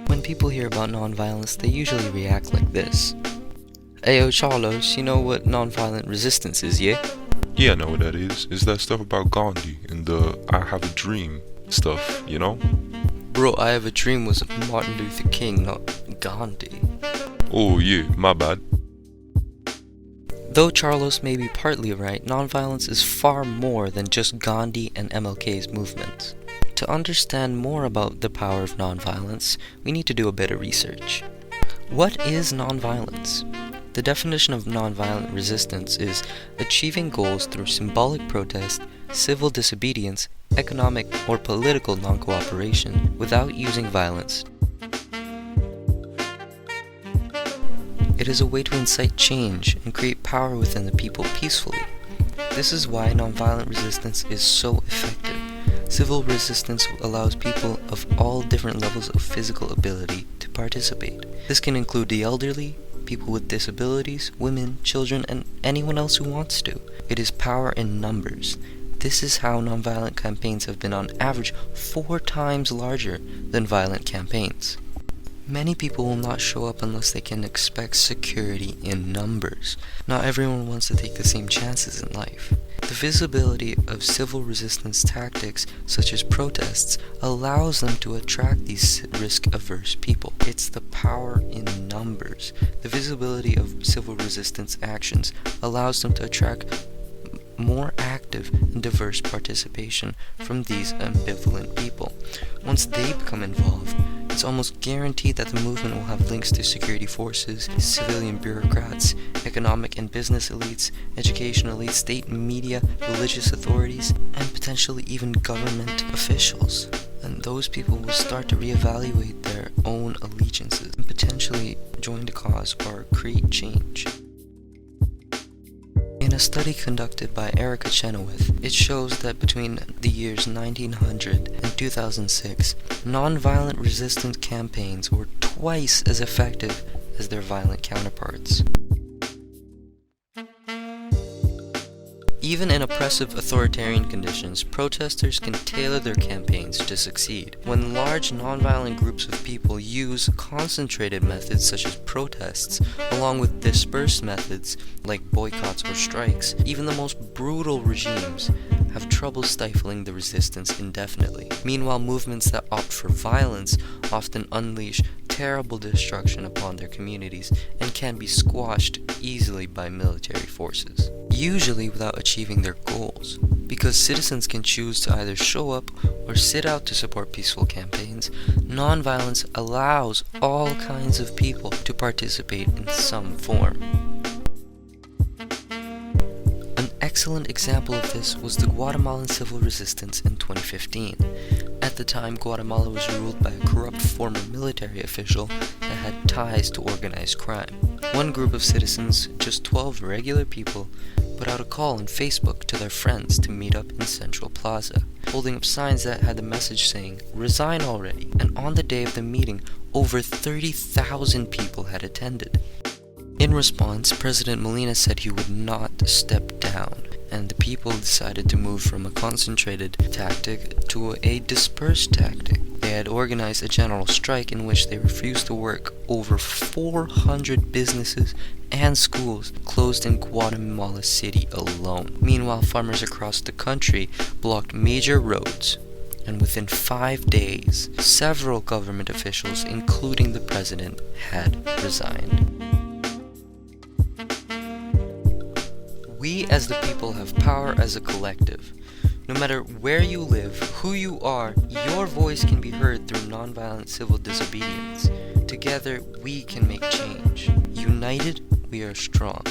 When people hear about nonviolence, they usually react like this. Ayo Charlos, you know what nonviolent resistance is, yeah? Yeah, I know what that is. Is that stuff about Gandhi and the I have a dream stuff, you know? Bro, I Have a Dream was Martin Luther King, not Gandhi. Oh yeah, my bad. Though Charlos may be partly right, nonviolence is far more than just Gandhi and MLK's movements. To understand more about the power of nonviolence, we need to do a bit of research. What is nonviolence? The definition of nonviolent resistance is achieving goals through symbolic protest, civil disobedience, economic or political non-cooperation without using violence. It is a way to incite change and create power within the people peacefully. This is why nonviolent resistance is so effective. Civil resistance allows people of all different levels of physical ability to participate. This can include the elderly, people with disabilities, women, children, and anyone else who wants to. It is power in numbers. This is how nonviolent campaigns have been on average 4 times larger than violent campaigns. Many people will not show up unless they can expect security in numbers. Not everyone wants to take the same chances in life. The visibility of civil resistance tactics, such as protests, allows them to attract these risk-averse people. It's the power in numbers. The visibility of civil resistance actions allows them to attract more active and diverse participation from these ambivalent people. Once they become involved, it's almost guaranteed that the movement will have links to security forces, civilian bureaucrats, economic and business elites, education elites, state media, religious authorities, and potentially even government officials. And those people will start to reevaluate their own allegiances and potentially join the cause or create change. In a study conducted by Erica Chenoweth, it shows that between the years 1900 and 2006, nonviolent resistance campaigns were twice as effective as their violent counterparts. Even in oppressive authoritarian conditions, protesters can tailor their campaigns to succeed. When large nonviolent groups of people use concentrated methods such as protests, along with dispersed methods like boycotts or strikes, even the most brutal regimes have trouble stifling the resistance indefinitely. Meanwhile, movements that opt for violence often unleash terrible destruction upon their communities and can be squashed easily by military forces, usually without achieving their goals. Because citizens can choose to either show up or sit out to support peaceful campaigns, nonviolence allows all kinds of people to participate in some form. An excellent example of this was the Guatemalan civil resistance in 2015. At the time, Guatemala was ruled by a corrupt former military official that had ties to organized crime. One group of citizens, just 12 regular people, put out a call on Facebook to their friends to meet up in Central Plaza, holding up signs that had the message saying, "Resign already," and on the day of the meeting, over 30,000 people had attended. In response, President Molina said he would not step down, and the people decided to move from a concentrated tactic to a dispersed tactic. They had organized a general strike in which they refused to work. Over 400 businesses and schools closed in Guatemala City alone. Meanwhile, farmers across the country blocked major roads. And within 5 days, several government officials, including the president, had resigned. We as the people have power as a collective. No matter where you live, who you are, your voice can be heard through nonviolent civil disobedience. Together, we can make change. United, we are strong.